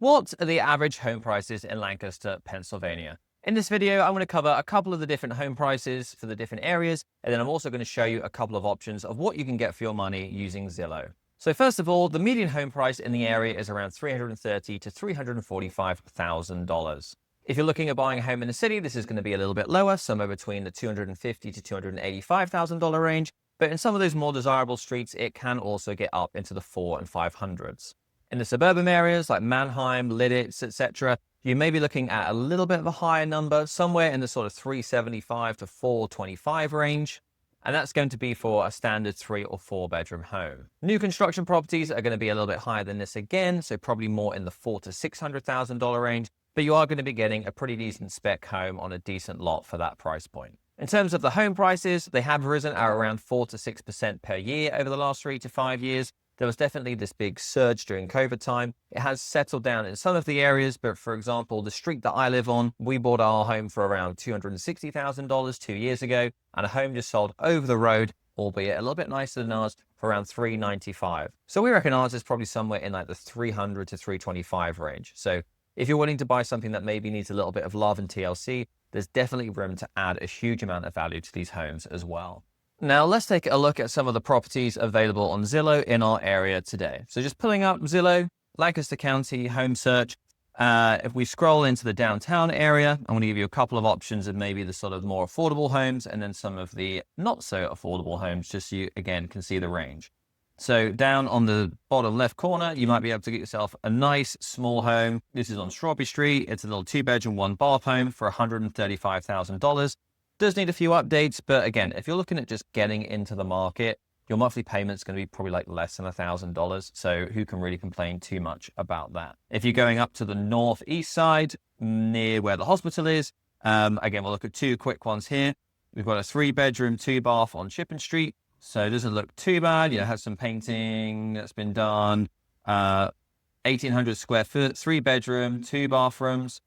What are the average home prices in Lancaster, Pennsylvania? In this video, I'm going to cover a couple of the different home prices for the different areas, and then I'm also going to show you a couple of options of what you can get for your money using Zillow. So first of all, the median home price in the area is around $330,000 to $345,000. If you're looking at buying a home in the city, this is going to be a little bit lower, somewhere between the $250,000 to $285,000 range. But in some of those more desirable streets, it can also get up into the $400,000 and $500,000s. In the suburban areas like Mannheim, Lidditz, etc., you may be looking at a little bit of a higher number, somewhere in the sort of $375,000 to $425,000 range. And that's going to be for a standard 3 or 4 bedroom home. New construction properties are going to be a little bit higher than this again, so probably more in the $400,000 to $600,000 range, but you are going to be getting a pretty decent spec home on a decent lot for that price point. In terms of the home prices, they have risen at around 4 to 6% per year over the last 3 to 5 years. There was definitely this big surge during COVID time. It has settled down in some of the areas, but for example, the street that I live on, we bought our home for around $260,000 2 years ago, and a home just sold over the road, albeit a little bit nicer than ours, for around $395,000. So we reckon ours is probably somewhere in like the $300,000 to $325,000 range. So if you're willing to buy something that maybe needs a little bit of love and TLC, there's definitely room to add a huge amount of value to these homes as well. Now let's take a look at some of the properties available on Zillow in our area today. So just pulling up Zillow, Lancaster County, home search. If we scroll into the downtown area, I'm going to give you a couple of options of maybe the sort of more affordable homes and then some of the not so affordable homes, just so you again can see the range. So down on the bottom left corner, you might be able to get yourself a nice small home. This is on Strawberry Street. It's a little 2-bedroom, 1-bath home for $135,000. Does need a few updates, but again, if you're looking at just getting into the market, your monthly payment's going to be probably like less than $1,000. So who can really complain too much about that? If you're going up to the northeast side, near where the hospital is, again, we'll look at 2 quick ones here. We've got a 3-bedroom, 2-bath on Shippen Street. So it doesn't look too bad. You know, has some painting that's been done. 1,800 square foot, 3-bedroom, 2 bathrooms.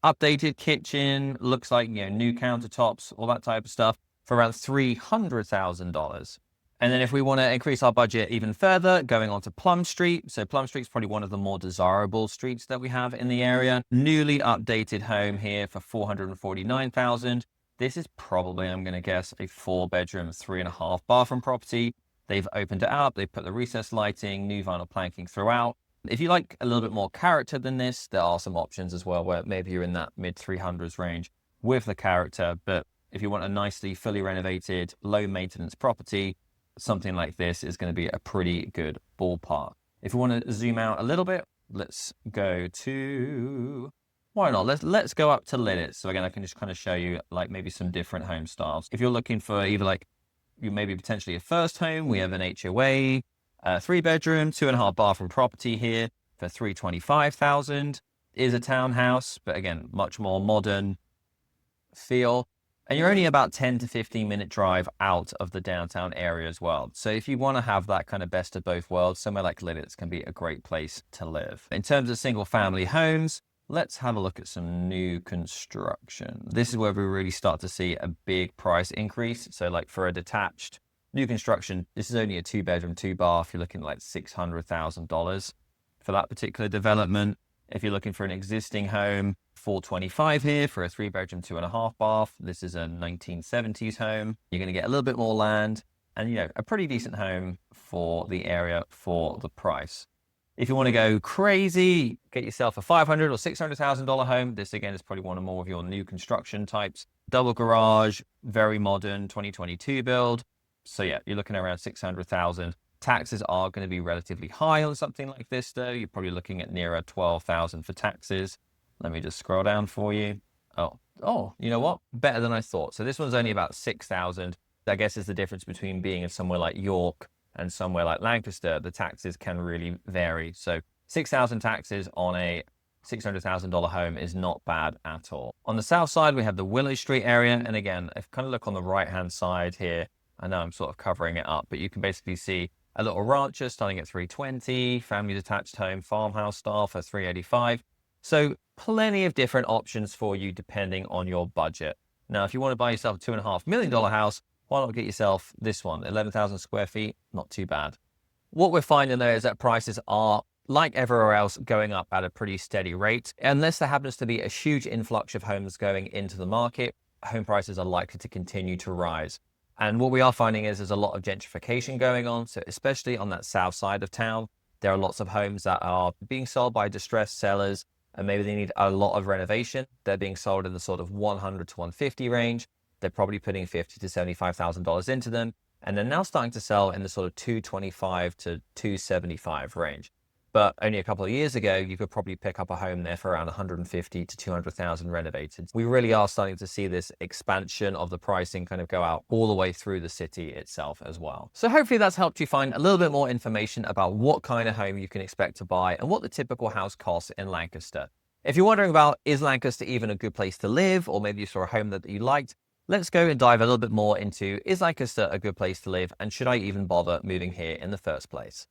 Updated kitchen, looks like, you know, new countertops, all that type of stuff for around $300,000. And then if we want to increase our budget even further, going on to Plum Street. So Plum Street's probably one of the more desirable streets that we have in the area. Newly updated home here for $449,000. This is probably, I'm going to guess, a 4-bedroom, 3.5 bathroom property. They've opened it up. They've put the recessed lighting, new vinyl planking throughout. If you like a little bit more character than this, there are some options as well where maybe you're in that mid 300s range with the character. But if you want a nicely fully renovated, low maintenance property, something like this is going to be a pretty good ballpark. If you want to zoom out a little bit, let's go to, why not? Let's go up to Lidditz. So again, I can just kind of show you like maybe some different home styles. If you're looking for either like you maybe potentially a first home, we have an HOA. 3-bedroom, 2.5 bathroom property here for $325,000. Is a townhouse, but again, much more modern feel. And you're only about 10 to 15 minute drive out of the downtown area as well. So if you want to have that kind of best of both worlds, somewhere like Lidditz can be a great place to live. In terms of single family homes, let's have a look at some new construction. This is where we really start to see a big price increase. So like for a detached new construction, this is only a 2-bedroom, 2-bath. You're looking at like $600,000 for that particular development. If you're looking for an existing home, $425,000 here for a 3-bedroom, 2.5 bath. This is a 1970s home. You're going to get a little bit more land and, you know, a pretty decent home for the area for the price. If you want to go crazy, get yourself a $500,000 or $600,000 home. This again is probably one of more of your new construction types. Double garage, very modern, 2022 build. So yeah, you're looking at around $600,000. Taxes are going to be relatively high on something like this though. You're probably looking at nearer $12,000 for taxes. Let me just scroll down for you. Oh, you know what? Better than I thought. So this one's only about $6,000. I guess is the difference between being in somewhere like York and somewhere like Lancaster. The taxes can really vary. So $6,000 taxes on a $600,000 home is not bad at all. On the south side, we have the Willow Street area. And again, if you kind of look on the right-hand side here, I know I'm sort of covering it up, but you can basically see a little rancher starting at $320,000, family detached home, farmhouse style for $385,000. So plenty of different options for you depending on your budget. Now, if you want to buy yourself a $2.5 million house, why not get yourself this one, 11,000 square feet? Not too bad. What we're finding though is that prices are like everywhere else, going up at a pretty steady rate. Unless there happens to be a huge influx of homes going into the market, home prices are likely to continue to rise. And what we are finding is there's a lot of gentrification going on. So especially on that south side of town, there are lots of homes that are being sold by distressed sellers, and maybe they need a lot of renovation. They're being sold in the sort of 100 to 150 range. They're probably putting $50,000 to $75,000 into them, and they're now starting to sell in the sort of 225 to 275 range. But only a couple of years ago, you could probably pick up a home there for around 150 to 200,000 renovated. We really are starting to see this expansion of the pricing kind of go out all the way through the city itself as well. So hopefully that's helped you find a little bit more information about what kind of home you can expect to buy and what the typical house costs in Lancaster. If you're wondering about, is Lancaster even a good place to live, or maybe you saw a home that you liked, let's go and dive a little bit more into, is Lancaster a good place to live, and should I even bother moving here in the first place?